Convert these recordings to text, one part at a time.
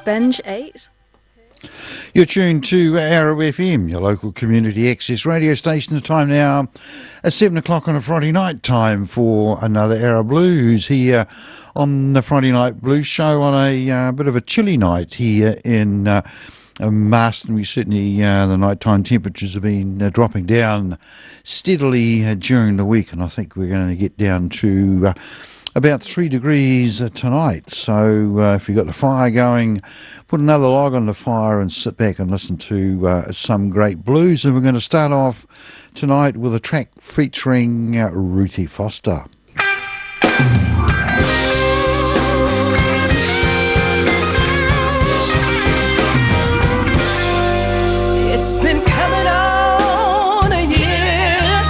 binge eat. You're tuned to Arrow FM, your local community access radio station. The time now at 7 o'clock on a Friday night, time for another Arrow Blues here on the Friday Night Blues Show on a bit of a chilly night here in Marston. We certainly, the nighttime temperatures have been dropping down steadily during the week, and I think we're going to get down to about 3 degrees tonight. So if you've got the fire going, put another log on the fire and sit back and listen to some great blues. And we're going to start off tonight with a track featuring Ruthie Foster. It's been coming on a year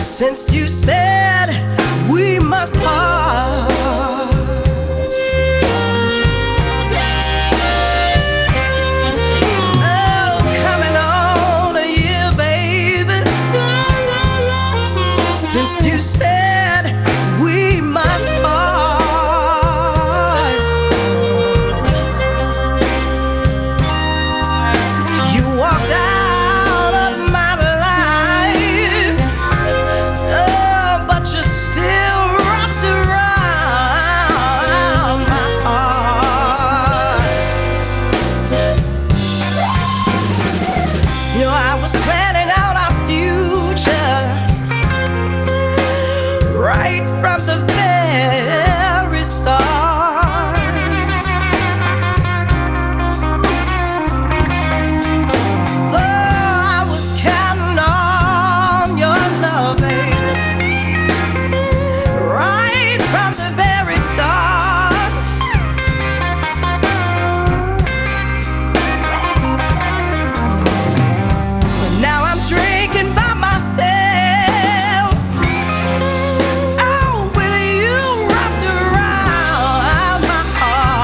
since you said we must part. Oh, coming on a year, baby, since you said we must part. You walked out of my life, oh, but you still wrapped around my heart. You know, I was planning out our future right from the very start. Oh, I was counting on your love, baby, right from the very start. But now I'm drinking by myself, oh, with you wrapped around my heart.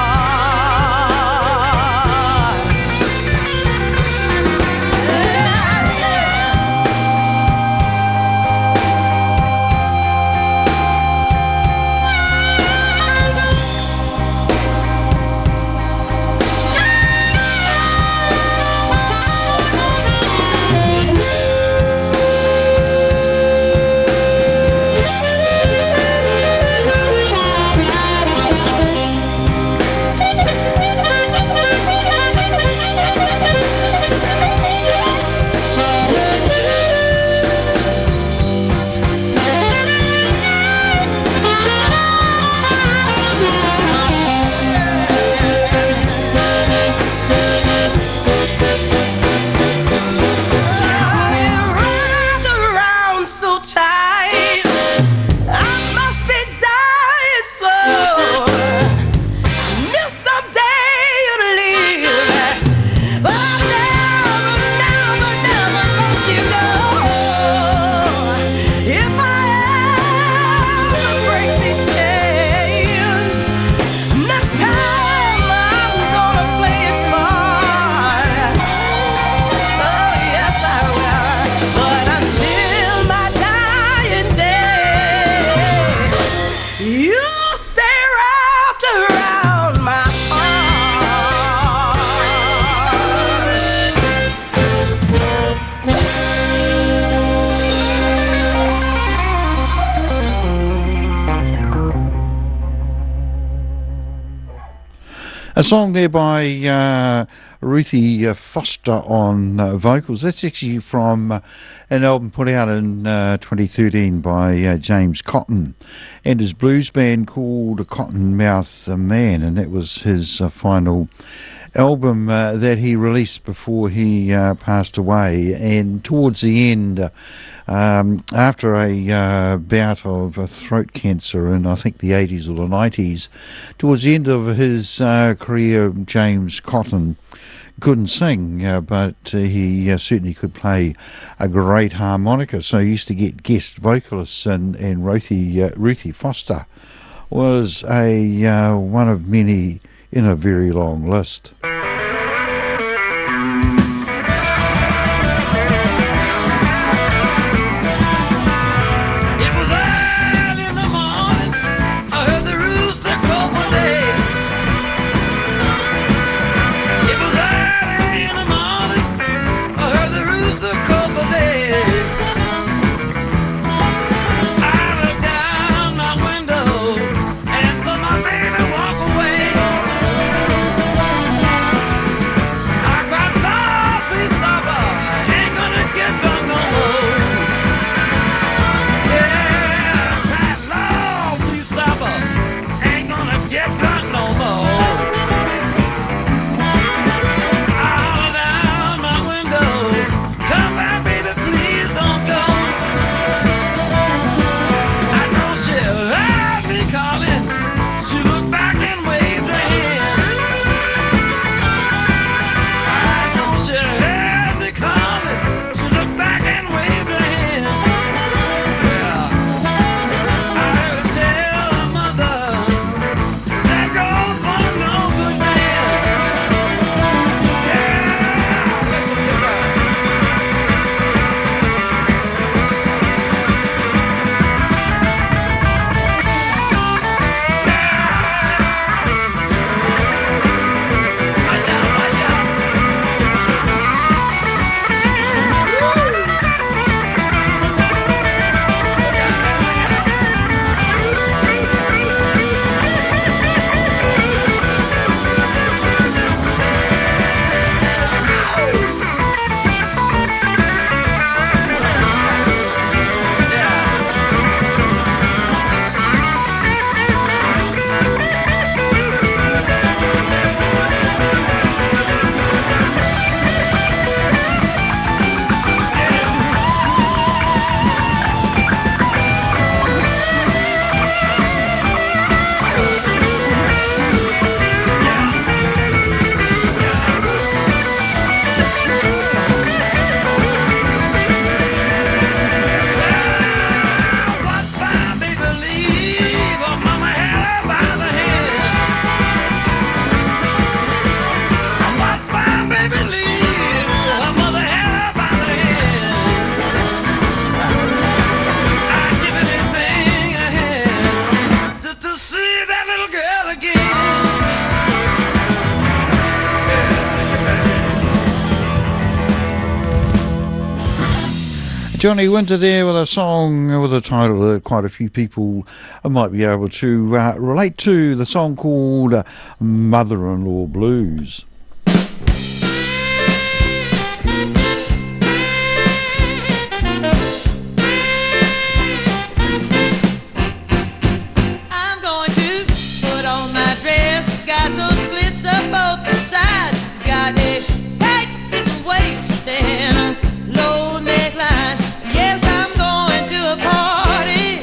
Wrapped around so tight, I must be dying slow. Knew someday you'd leave, but I never, never let you go. If I ever break these chains, next time I'm gonna play it smart. Oh, yes, I will. But until my dying day, you stay wrapped around my heart. A song there by Ruthie Foster on vocals. That's actually from an album put out in 2013 by James Cotton and his blues band called Cottonmouth Man, and that was his final album that he released before he passed away. And towards the end, after a bout of throat cancer in I think the 80s or the 90s, towards the end of his career, James Cotton couldn't sing, but he certainly could play a great harmonica, so he used to get guest vocalists, and Ruthie Foster was a one of many in a very long list. It was early in the morning, I heard the rooster crow one day. Johnny Winter there with a song with a title that quite a few people might be able to relate to, the song called Mother-in-Law Blues. I'm going to put on my dress. It's got those slits up both the sides. It's got a tight waist and a low neckline. Yes, I'm going to a party.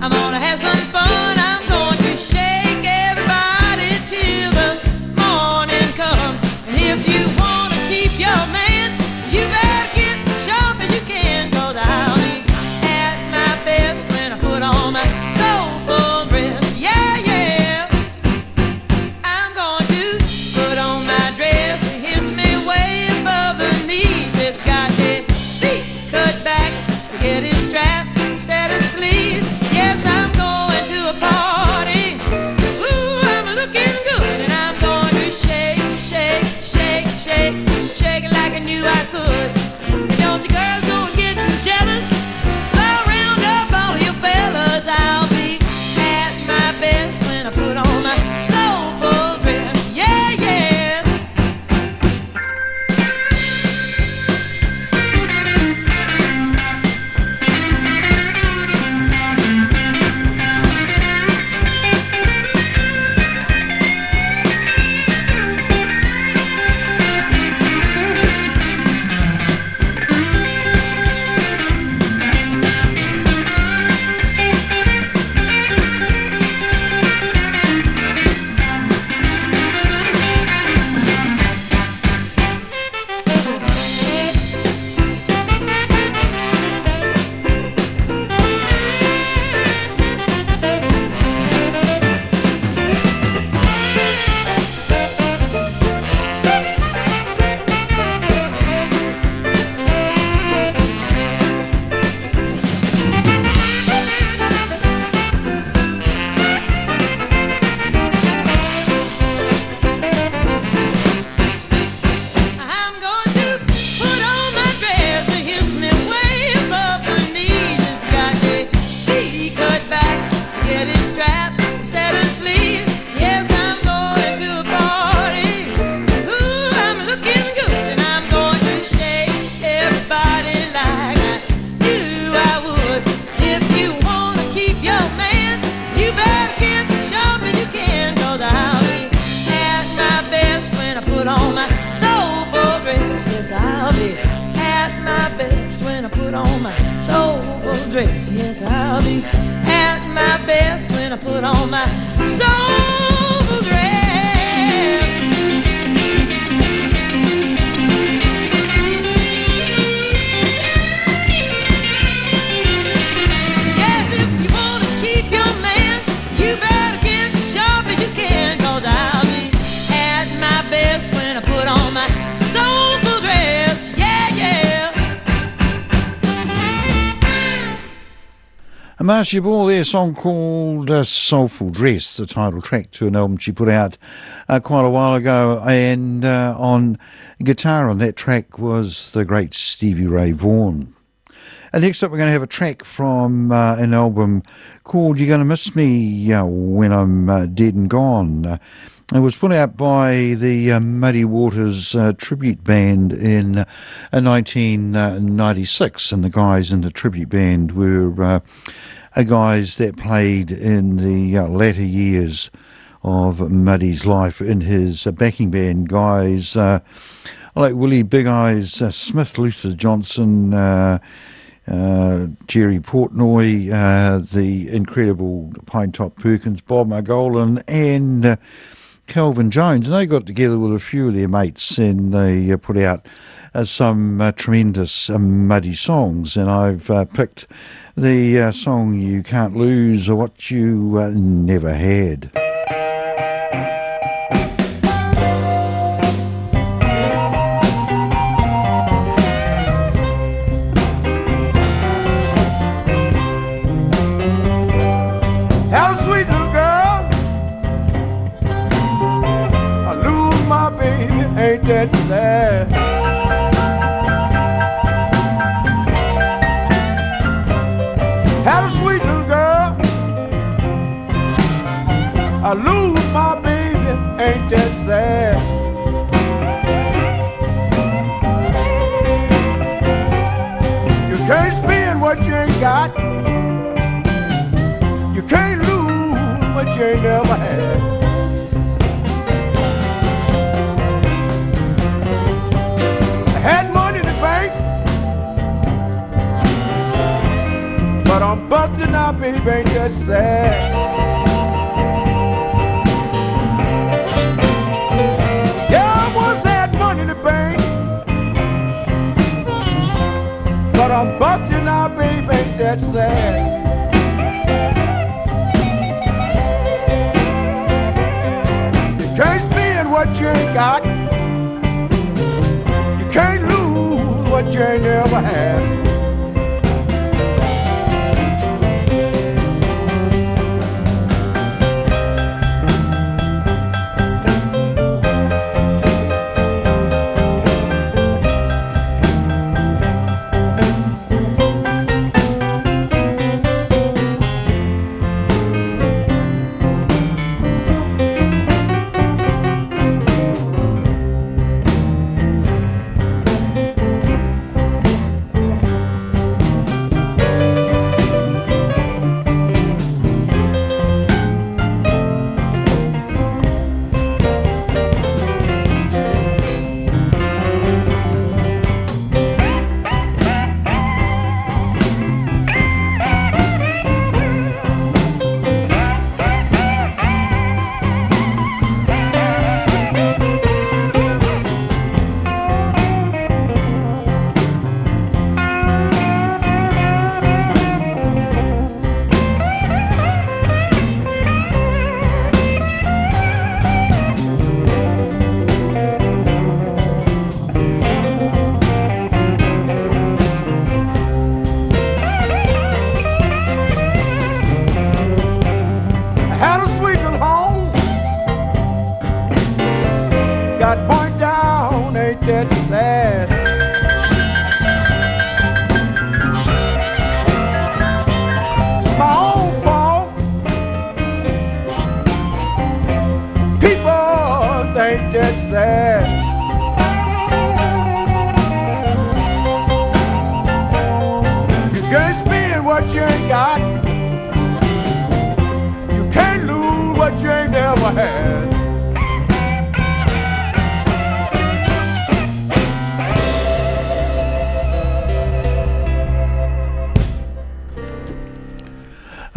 I'm gonna have some fun. I'm going to shake everybody till the morning comes. And if you wanna keep your man, you better get sharp as you can, 'cause I'll be at my best when I put on my soulful dress. Yeah, yeah. I'm going to put on my dress. It hits me way above the knees. It's got the feet cut back, spaghetti strap instead of sleeves. Yes, I'm going to a party. Ooh, I'm looking good, and I'm going to shake, shake, shake, shake, shake it like I knew I could. And don't you girls go getting jealous? I'll round up all of your fellas. I'll be at my best when I put on my soulful dress. Yeah, yeah. I'm going to put on my dress. It hits me way above the knees. It's got the feet cut back, spaghetti strap instead of sleeves. Yes, I'm going to a party. Ooh, I'm looking good, and I'm going to shake everybody like I knew I would. If you want to keep your man, you better get sharp as you can, 'cause I'll be at my best when I put on my soulful dress. Yes, I'll be at my best when I put on my soulful dress. Yes, I'll be at my best when I put on my soulful dress. Yes, if you want to keep your man, you better get sharp as you can, 'cause I'll be at my best when I put on my soulful dress. Yeah, yeah. And Marcia Ball there, a song called Soulful Dress, the title track to an album she put out quite a while ago. And on guitar on that track was the great Stevie Ray Vaughan. And next up we're going to have a track from an album called You're Gonna Miss Me When I'm Dead and Gone. It was put out by the Muddy Waters tribute band in 1996, and the guys in the tribute band were guys that played in the latter years of Muddy's life in his backing band. Guys like Willie Big Eyes Smith, Luther Johnson, Jerry Portnoy, the incredible Pine Top Perkins, Bob Margolin, and Calvin Jones. And they got together with a few of their mates, and they put out some tremendous Muddy songs. And I've picked the song You Can't Lose, What You Never Had. Had a sweet little girl, I lose my baby, ain't that sad? Had a sweet little girl. I lose my baby, ain't that sad? You can't spend what you ain't got. You can't lose what you ain't never had. I had money in the bank, but I'm busting now, baby, ain't that sad? Yeah, I once had money in the bank, but I'm busting now, baby, ain't that sad? You can't spend what you ain't got. You can't lose what you ain't never had.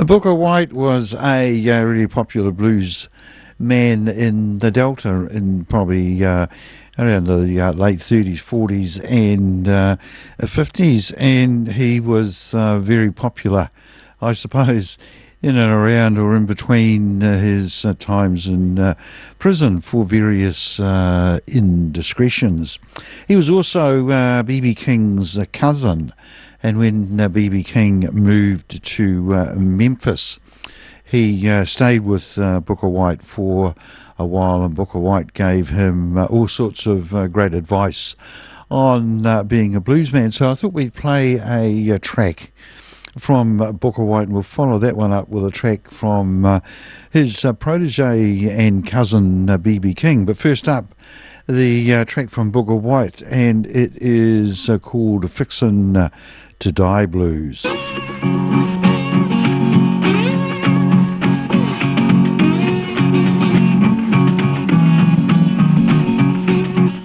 Booker White was a really popular blues man in the Delta in probably around the late 30s, 40s and 50s, and he was very popular, I suppose, in and around or in between his times in prison for various indiscretions. He was also B.B. King's cousin, and when B.B. King moved to Memphis, he stayed with Booker White for a while, and Booker White gave him all sorts of great advice on being a bluesman. So I thought we'd play a track from Booker White, and we'll follow that one up with a track from his protege and cousin B.B. King. But first up, the track from Booker White, and it is called Fixin To Die Blues.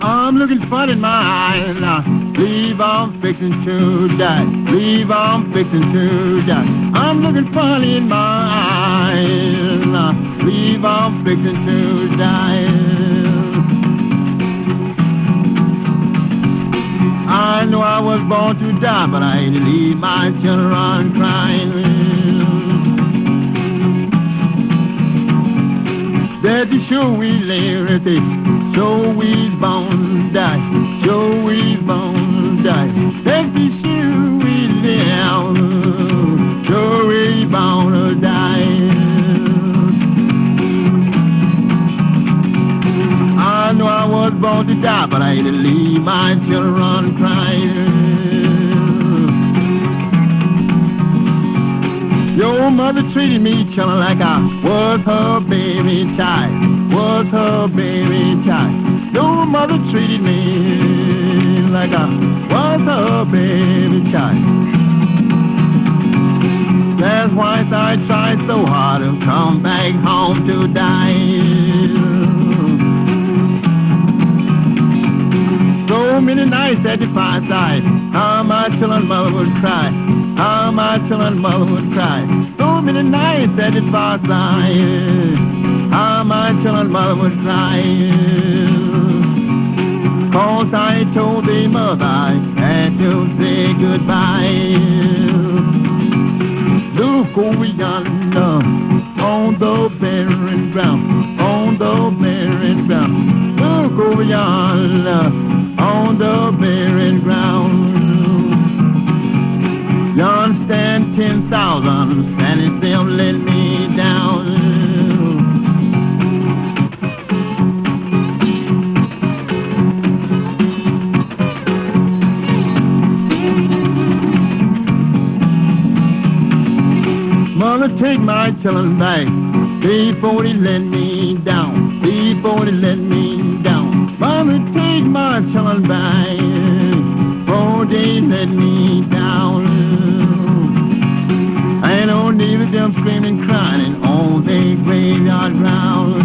I'm looking fun in my eyes now. Believe I'm fixing to die. Believe I'm fixing to die. I'm looking funny in my eyes now. Believe I'm fixing to die. I know I was born to die, but I ain't to leave my children crying. That the show we live, show we born to die, show we born to die. That the show we live, show we born to die. I know I was born to die, but I ain't to leave my children crying. mother treated me, chillin', like I was her baby child. Was her baby child. Your mother treated me like I was her baby child. That's why I tried so hard to come back home to die. So many nights at the fireside, how my children mother would cry. How my children mother would cry. So many nights at the fireside, how my children mother would cry. 'Cause I told the mother I had to say goodbye. Look over yonder, on the barren ground, on the barren ground. Look over yonder, on the barren ground. Yon stand 10,000, standing still, let me down. Mother, take my children back before they let me down, before they let me down. Mother, take my children back before they let me down. I no need of them screaming, crying on the graveyard ground.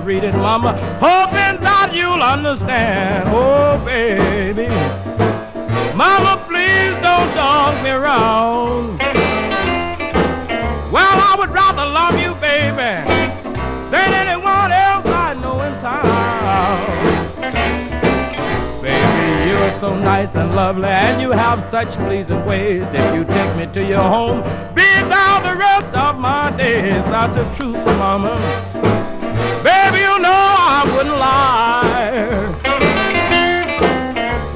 Read it, mama, hoping that you'll understand. Oh, baby, mama, please don't dog me around. Well, I would rather love you, baby, than anyone else I know in town. Baby, you're so nice and lovely, and you have such pleasing ways. If you take me to your home, be thou the rest of my days. That's the truth, mama. Baby, you know I wouldn't lie.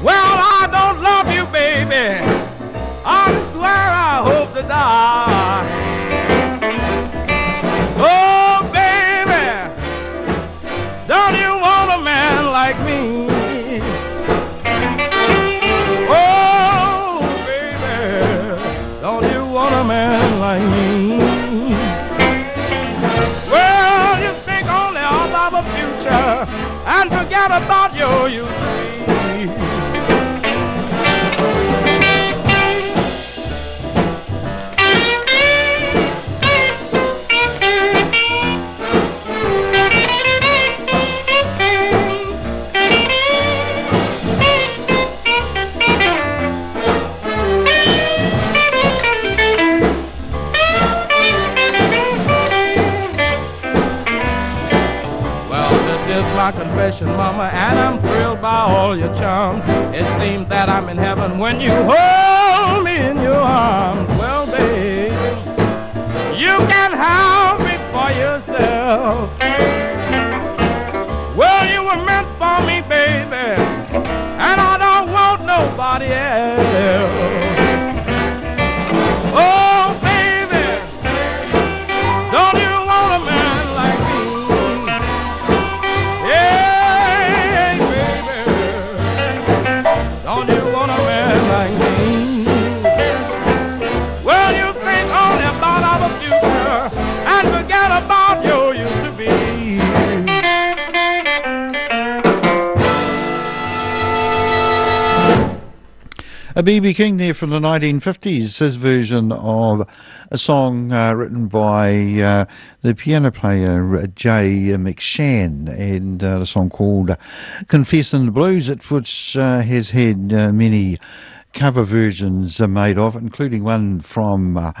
Well, I don't love you, baby. I swear I hope to die. Oh, baby, don't you want a man like me? Oh, baby, don't you want a man like me? Future and forget about your youth. My confession, mama, and I'm thrilled by all your charms. It seems that I'm in heaven when you hold me in your arms. Well, babe, you can have me for yourself. Well, you were meant for me, baby, and I don't want nobody else. Oh, baby, don't you want a man like me? Don't you want a man like me? Well, you think only about our future and forget about your used to be. A B.B. King there from the 1950s, his version of a song written by the piano player Jay McShann, and the song called Confessin' the Blues, which has had many cover versions are made of, including one from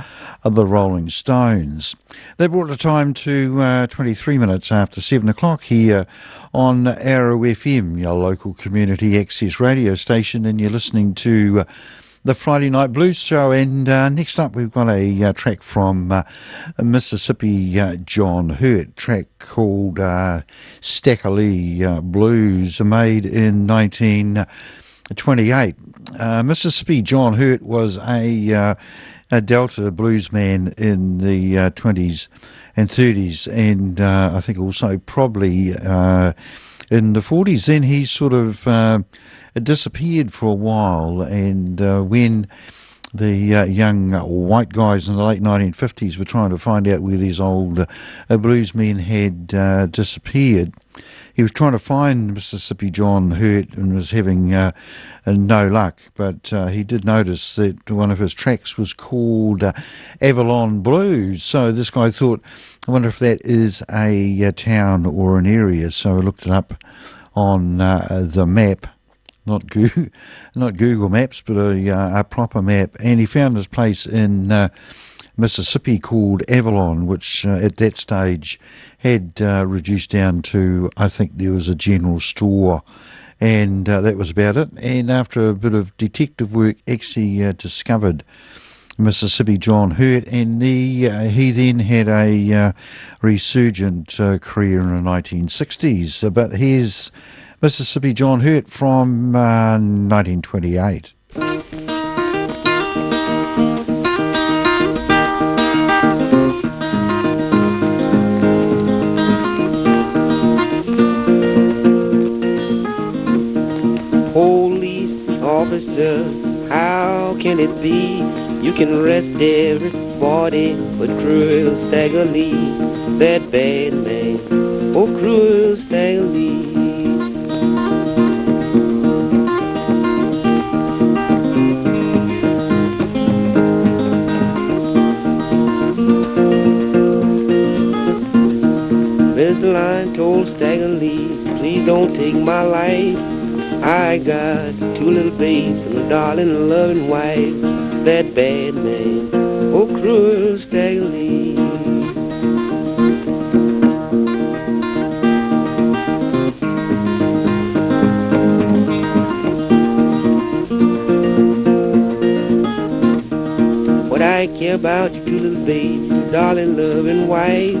the Rolling Stones. That brought the time to 23 minutes after 7 o'clock here on Arrow FM, your local community access radio station, and you're listening to the Friday Night Blues Show. And next up we've got a track from Mississippi John Hurt, track called Stackerlee Blues, made in 1928. Mississippi John Hurt was a Delta bluesman in the 20s and 30s, and I think also probably in the 40s. Then he sort of disappeared for a while, and when the young white guys in the late 1950s were trying to find out where these old bluesmen had disappeared, he was trying to find Mississippi John Hurt and was having no luck. But he did notice that one of his tracks was called Avalon Blues. So this guy thought, I wonder if that is a town or an area. So I looked it up on the map. Not Google Maps, but a proper map. And he found this place in Mississippi called Avalon, which at that stage had reduced down to, I think there was a general store, and that was about it. And after a bit of detective work, actually discovered Mississippi John Hurt, and he then had a resurgent career in the 1960s. But here's Mississippi John Hurt from 1928. Police officer, how can it be you can arrest everybody but cruel Staggerlee, that bad man, oh cruel Staggerlee. Mr. Line told Staggerlee, please don't take my life. I got two little babes and a darling loving wife, that bad man, oh cruel Staggerlee. What I care about you two little babes, darling loving wife.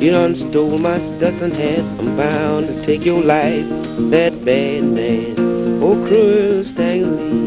You done stole my Stetson hat, I'm bound to take your life, that bad man, oh cruel Staggerlee.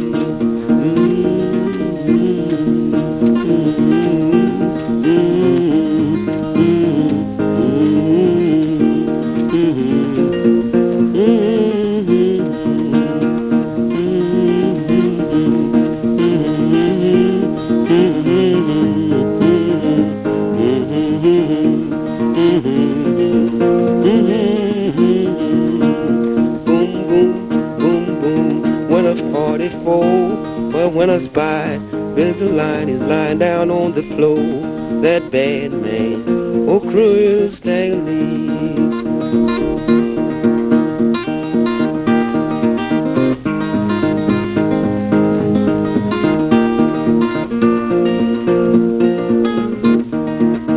But when I spy, Mr. Line is lying down on the floor, that bad man, oh cruel Staggerlee.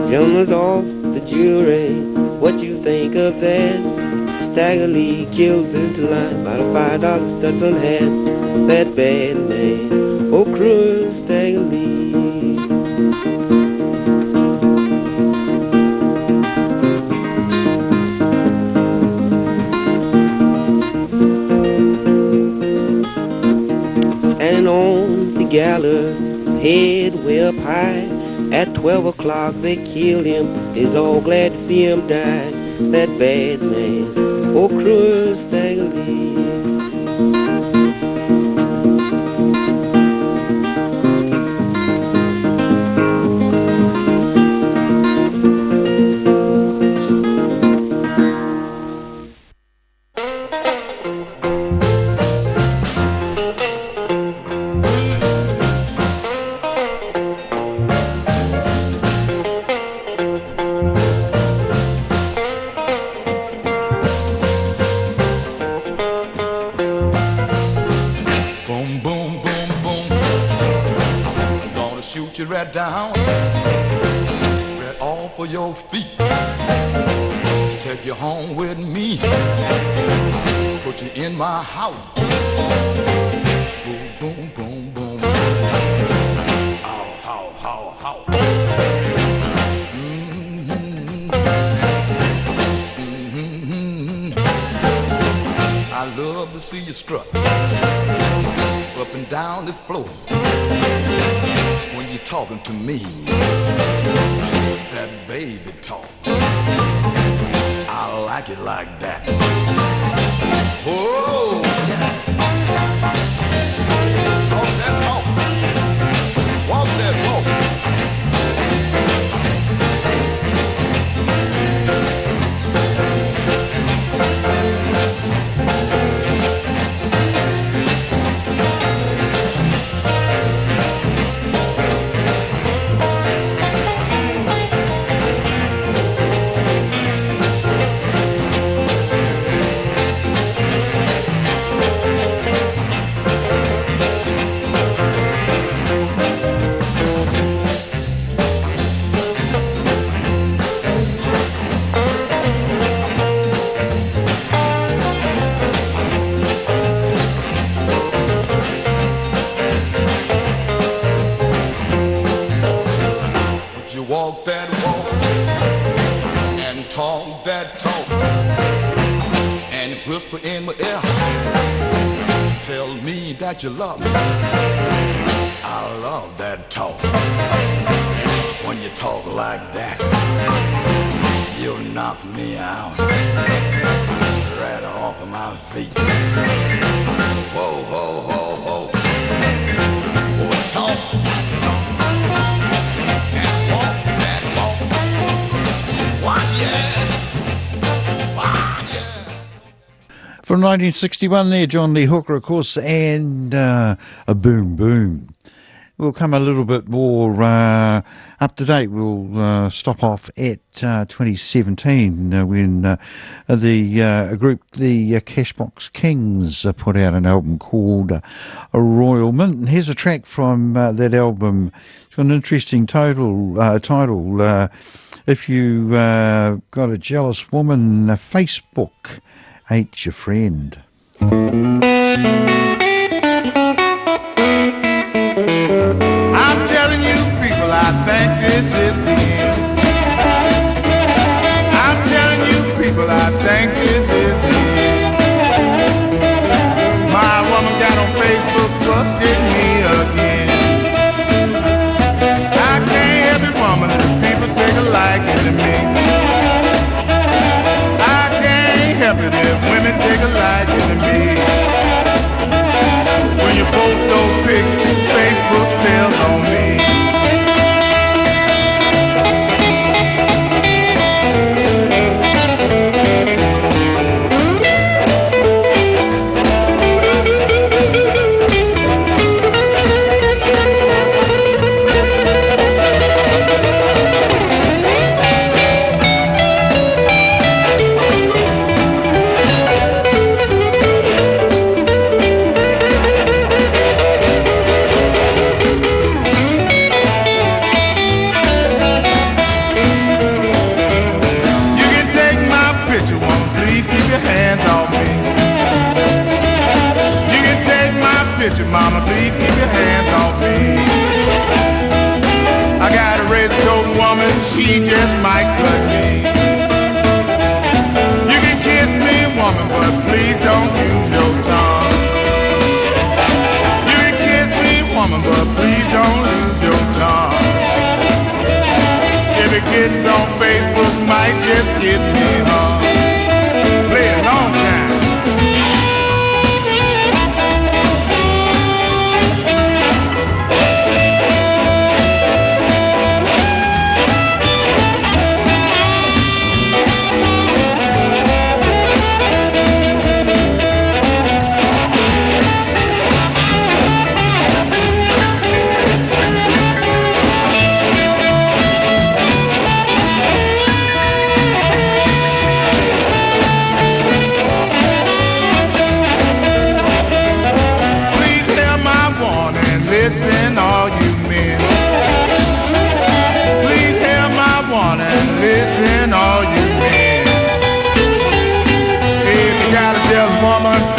Gentlemen's off the jury, what you think of that? Staggerlee killed Mr. Line by a $5 Stetson hat, that bad man, oh cruel Staggerlee. Standing on the gallows, head way up high, at 12 o'clock they killed him, is all glad to see him die, that bad man, oh cruel Staggerlee. down right off of your feet. Take you home with me. Put you in my house. Boom, boom, boom, boom. Ow, how, how, how. I love to see you strut up and down the floor when you're talking to me. That baby talk, I like it like that. Oh, yeah. Talk that talk, walk that walk. Walk that walk and talk that talk and whisper in my ear. Tell me that you love me. I love that talk. When you talk like that, you knock me out right off of my feet. Whoa, whoa, whoa, whoa. Oh, talk. From 1961 there, John Lee Hooker, of course, and a Boom Boom. We'll come a little bit more up to date. We'll stop off at 2017 when the group, the Cashbox Kings, put out an album called A Royal Mint. And here's a track from that album. It's got an interesting title. If you got a jealous woman, Facebook ain't your friend. I'm telling you people, I think this is the end. I'm telling you people, I think this is the end. My woman got on Facebook, busted me again. I can't help it, woman, if people take a liking to me. I can't help it if women take a liking to me. When you post those pics, Facebook tells on me. Picture, mama, please keep your hands off me. I got a razor-toting woman, she just might cut me. You can kiss me, woman, but please don't use your tongue. You can kiss me, woman, but please don't use your tongue. If it gets on Facebook, might just get me hung. Play a long time.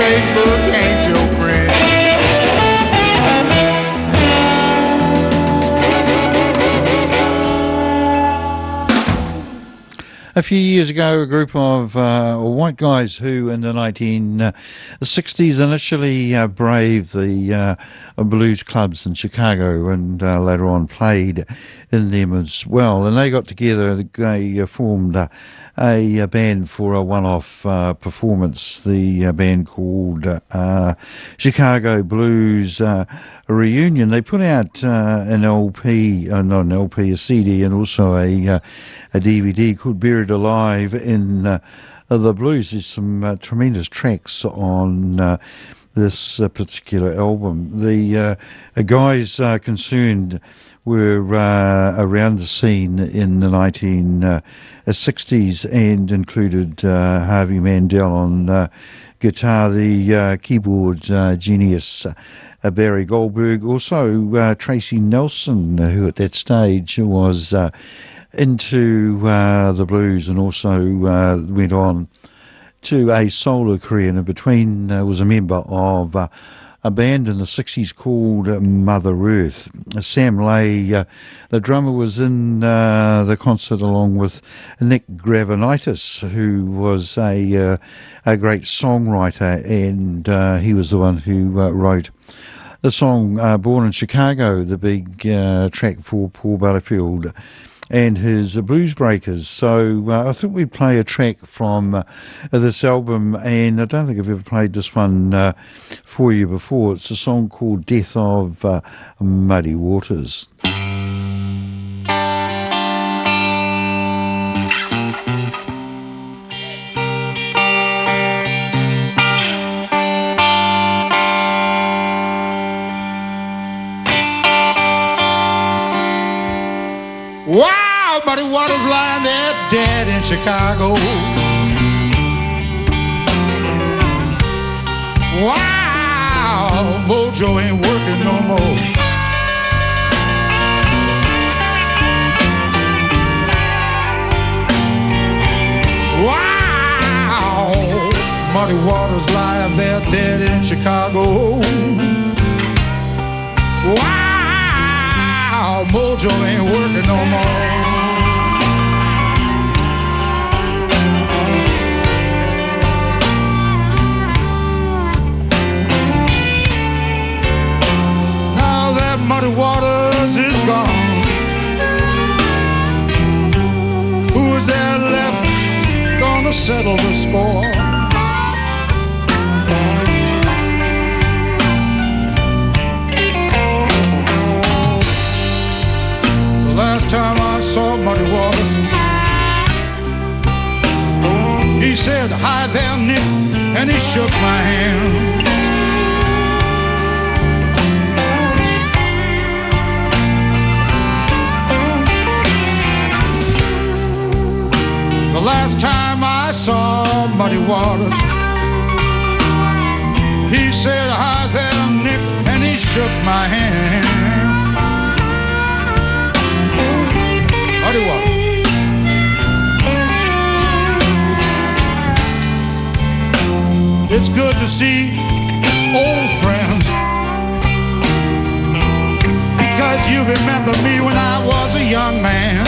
Facebook ain't your friend. A few years ago, a group of white guys who in the 1960s initially braved the blues clubs in Chicago and later on played in them as well. And they got together, they formed a band for a one-off performance, the band called Chicago Blues Reunion. They put out an LP, not an LP, a CD, and also a DVD called Buried Alive in the Blues. There's some tremendous tracks on this particular album. The guys concerned were around the scene in the 1960s and included Harvey Mandel on guitar, the keyboard genius Barry Goldberg, also Tracy Nelson, who at that stage was into the blues and also went on to a solo career, and in between was a member of a band in the 60s called Mother Earth. Sam Lay, the drummer, was in the concert along with Nick Gravenitis, who was a great songwriter, and he was the one who wrote the song Born in Chicago, the big track for Paul Butterfield and his Blues Breakers. So I thought we'd play a track from this album, and I don't think I've ever played this one for you before. It's a song called Death of Muddy Waters. Wow, Muddy Waters lying there dead in Chicago. Wow, Mojo ain't working no more. Wow, Muddy Waters lying there dead in Chicago. Wow, Mojo ain't working no more. Now that Muddy Waters is gone, who is there left gonna settle the score? Last time I saw Muddy Waters, he said, "Hi there, Nick," and he shook my hand. The last time I saw Muddy Waters, he said, "Hi there, Nick," and he shook my hand. Muddy Waters. It's good to see old friends, because you remember me when I was a young man.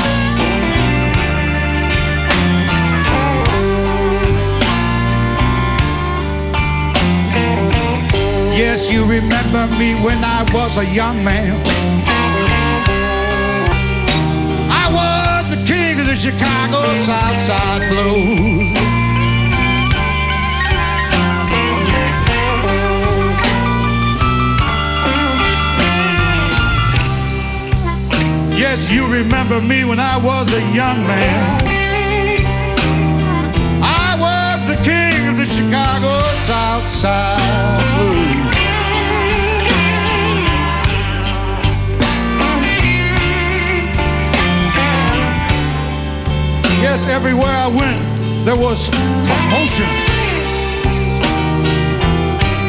Yes, you remember me when I was a young man. I was the king of the Chicago Southside Blues. Yes, you remember me when I was a young man. I was the king of the Chicago Southside Blues. Yes, everywhere I went, there was commotion.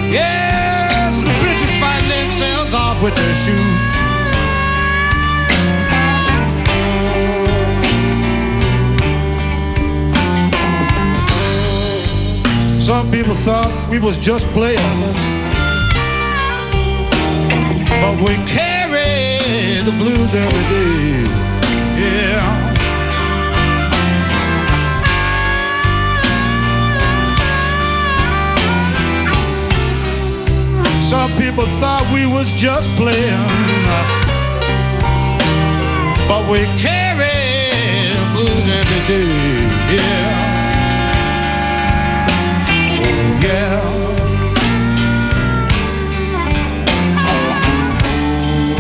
Yes, the bitches fighting themselves off with their shoes. So Some people thought we was just playing, but we carry the blues every day. Yeah. Some people thought we was just playing, but we carry the blues every day. Yeah. Yeah.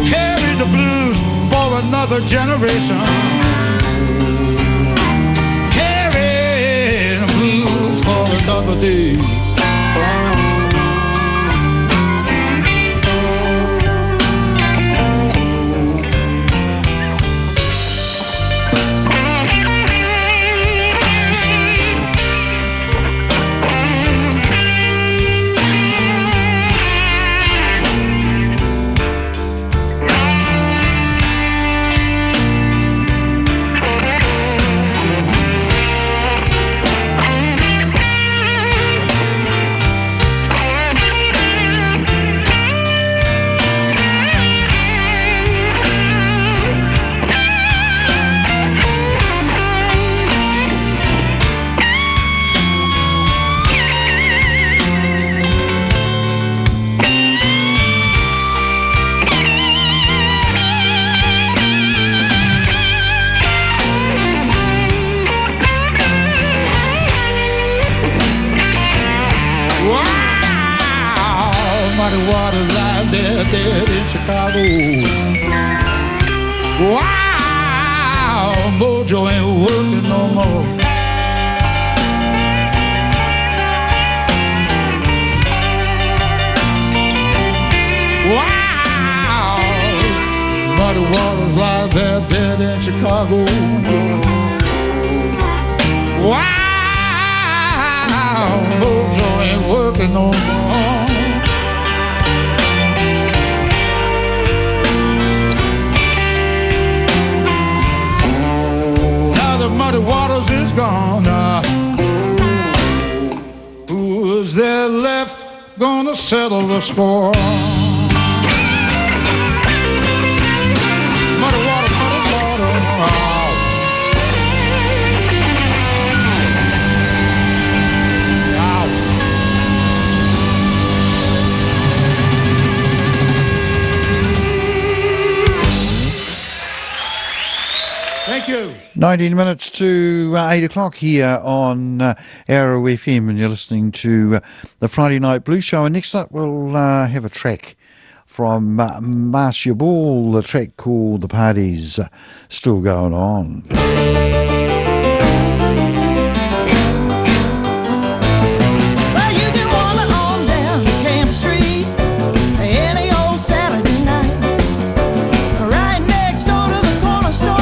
Carry the blues for another generation. Carry the blues for another day. Dead in Chicago. Wow, Mojo ain't working no more. Wow, muddy waters lie there dead in Chicago. Wow, Mojo ain't working no more. Muddy waters is gone. Who's there left gonna settle the score? Muddy water, muddy water. Thank you. 19 minutes to 8 o'clock here on Arrow FM, and you're listening to the Friday Night Blues Show. And next up, we'll have a track from Marcia Ball, the track called The Party's Still Going On. Well, you can wander on down to Camp Street any old Saturday night. Right next door to the corner store,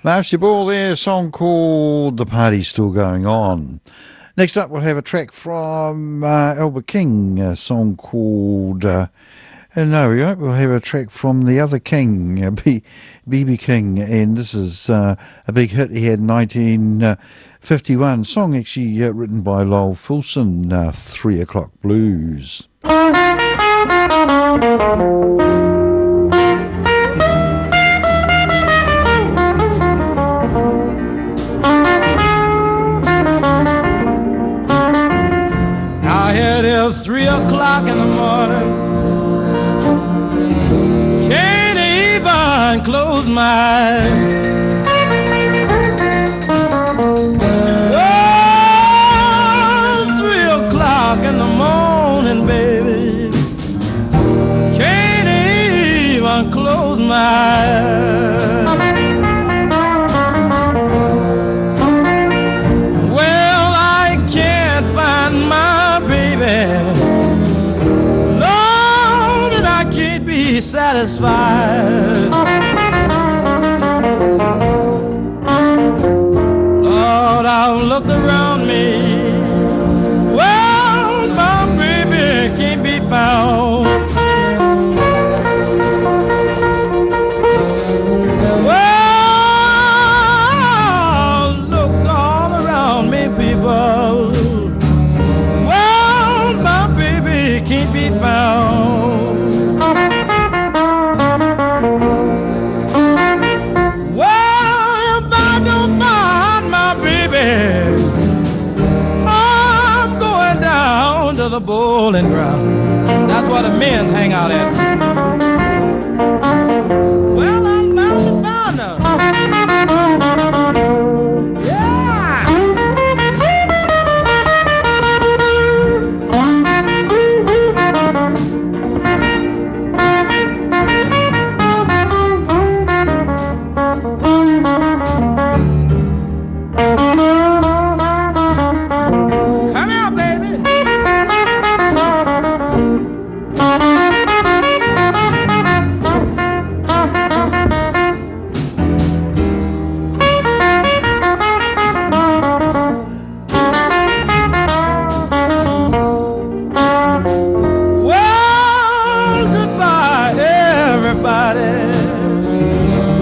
Marcy Ball there, a song called The Party's Still Going On. Next up, we'll have a track from Albert King, a song called... no, we won't. We'll have a track from the other King, B.B. King, and this is a big hit he had in 1951. Song actually written by Lowell Fulson, 3 O'Clock Blues. Now here it is, 3 o'clock in the morning. Can't even close my eyes. Oh, 3 o'clock in the morning, baby. Can't even close my eyes. Well, I can't find my baby. Lord, and I can't be satisfied. Lord, I've looked around me. Well, my baby can't be found. Well, looked all around me, people. Well, my baby can't be found. Well, if I don't find my baby, I'm going down to the bowling ground. That's where the men's hang out at. Well, I'm bound to find her. Yeah. Come here, baby. Well, goodbye, everybody.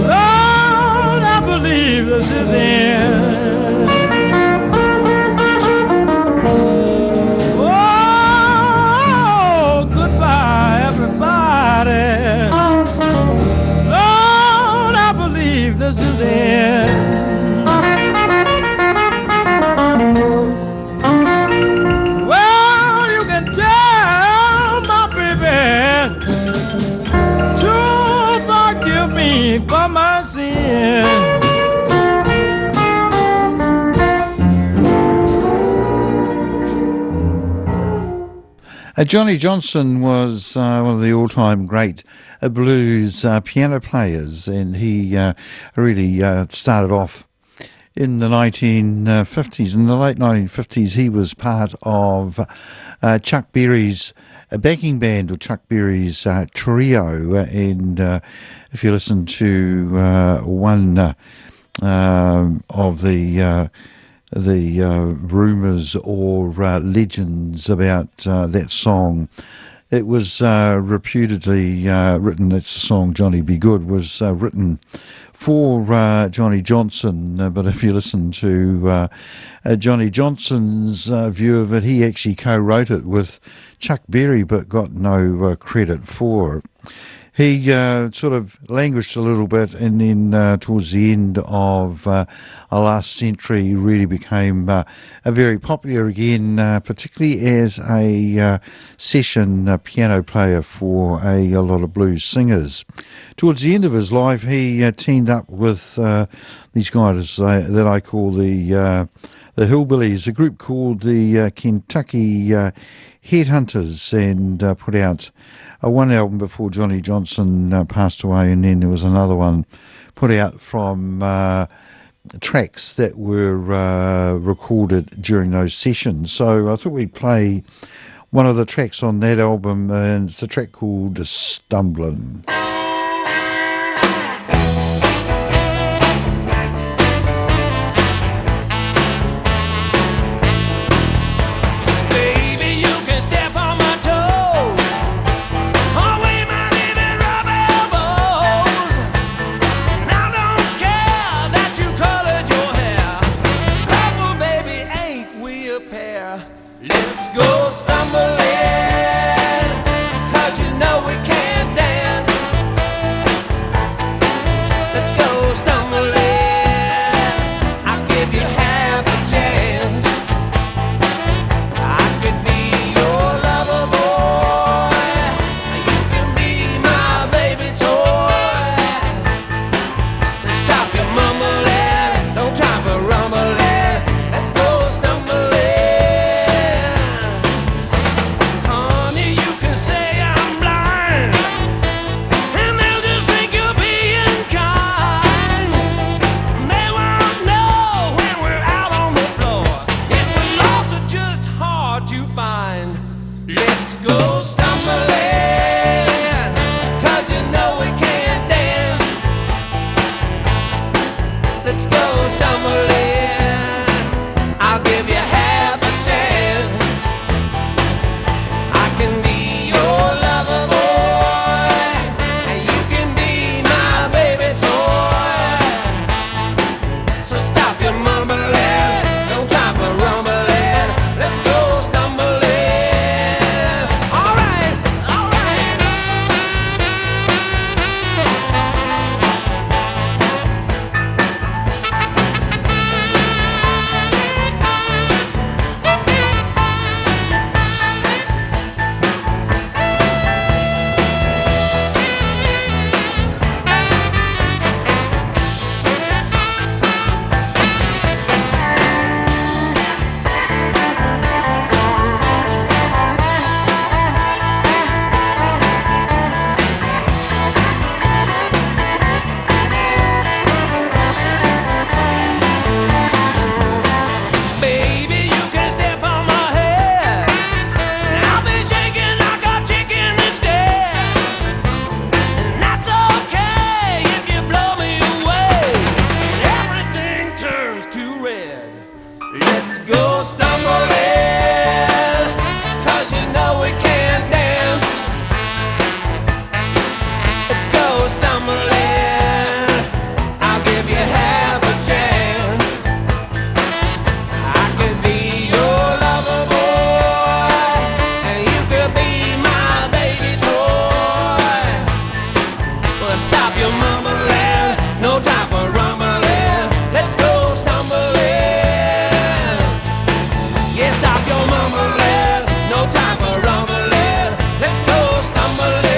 Lord, I believe this is the end. Oh, goodbye, everybody. Lord, I believe this is the end. Well, you can tell my baby to forgive me for my sin. Johnny Johnson was one of the all-time great blues piano players, and he really started off in the 1950s. In the late 1950s, he was part of Chuck Berry's backing band, or Chuck Berry's trio, and if you listen to one of the rumours or legends about that song, it was reputedly written, that's the song Johnny Be Good, was written for Johnny Johnson, but if you listen to Johnny Johnson's view of it, he actually co-wrote it with Chuck Berry but got no credit for it. He sort of languished a little bit, and then towards the end of last century, he really became very popular again, particularly as a session piano player for a lot of blues singers. Towards the end of his life, he teamed up with these guys that I call the Hillbillies, a group called the Kentucky Headhunters, and put out one album before Johnny Johnson passed away, and then there was another one put out from tracks that were recorded during those sessions. So I thought we'd play one of the tracks on that album, and it's a track called Strumblin. Let's go stumbling, 'cause you know we can't dance. Let's go stumbling, I'll give you half a chance. I can be your lover boy, and you can be my baby toy. So stop your mumbling, no time for rumbling. Let's go stumbling. All right, all right. Baby, you can step on my head, and I'll be shaking like a chicken instead. And that's okay if you blow me away. Everything turns to red. Let's go stumbling, 'cause you know we can't dance. Let's go stumbling, I'll give you half a chance. I could be your lover boy, and you could be my baby toy. Well, stop your mumbling, no time for rumbling. Let's go stumbling. Yeah, stop your mumbling, no time for rumbling. Let's go stumbling.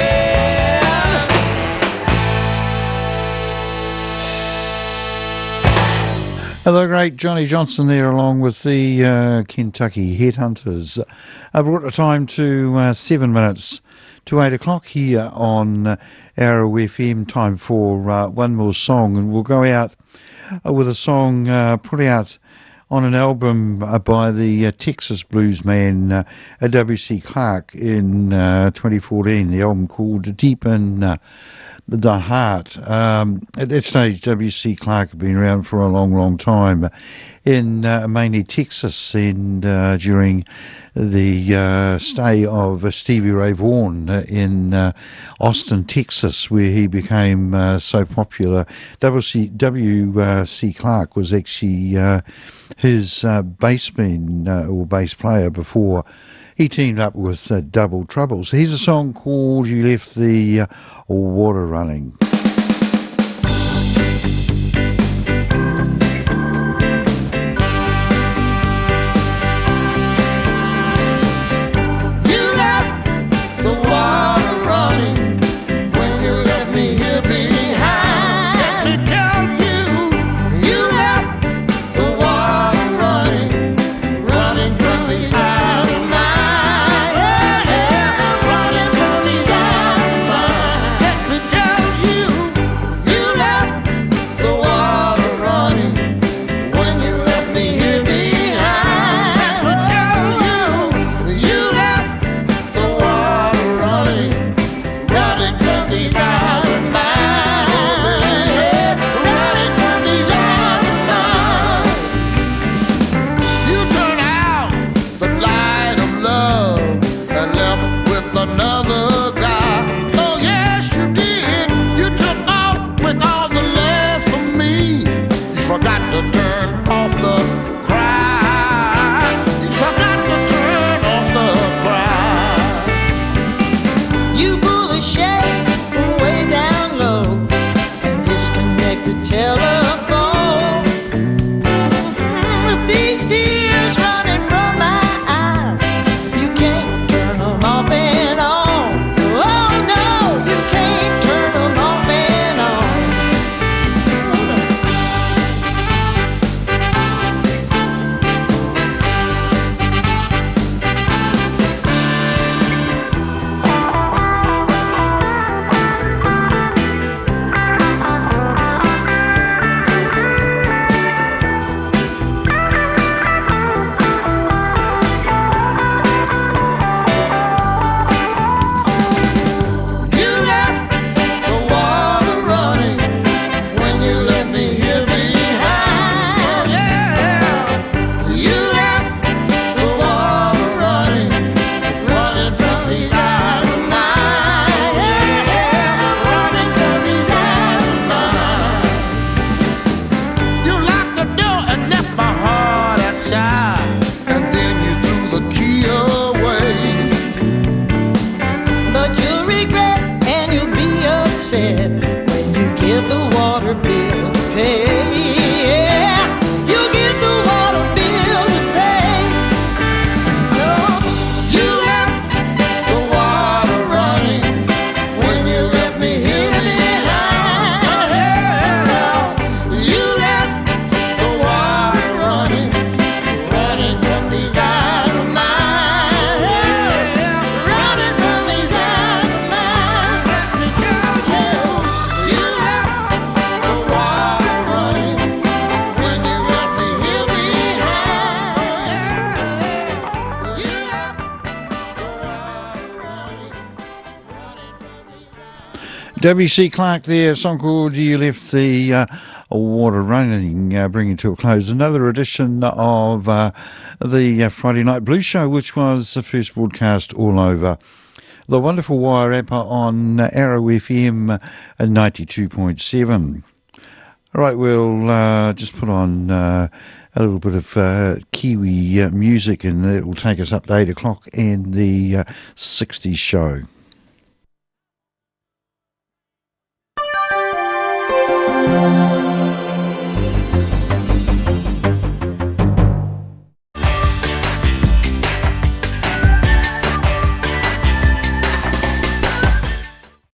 The great Johnny Johnson there, along with the Kentucky Headhunters. Brought the time to 7 minutes to 8 o'clock here on Arrow FM. Time for one more song, and we'll go out with a song put out on an album by the Texas blues man W.C. Clark in 2014. The album called Deep in the Heart. At that stage, W.C. Clark had been around for a long, long time in mainly Texas, and during the stay of Stevie Ray Vaughan in Austin, Texas, where he became so popular. W.C. Clark was actually his bassman or bass player before he teamed up with Double Trouble. So here's a song called You Left the Water Running. You left the water running when you left me here behind. Let me tell you, you left the water running, running from these eyes of mine. Yeah, yeah, running from these eyes of mine. Let me tell you, said, when you get the water bill to pay, yeah, you get the water bill to pay. No, you left the water running when you left me here behind. You left the water running, running from these eyes of mine, running from these eyes of mine. Let me tell you, you left the water running when you left me here behind. You left the water running, running from these eyes. W.C. Clark there, a song called You Left the Water Running, bringing to a close another edition of the Friday Night Blues Show, which was the first broadcast all over the wonderful Wairarapa on Arrow FM 92.7. All right, we'll just put on a little bit of Kiwi music, and it will take us up to 8 o'clock and the 60s show.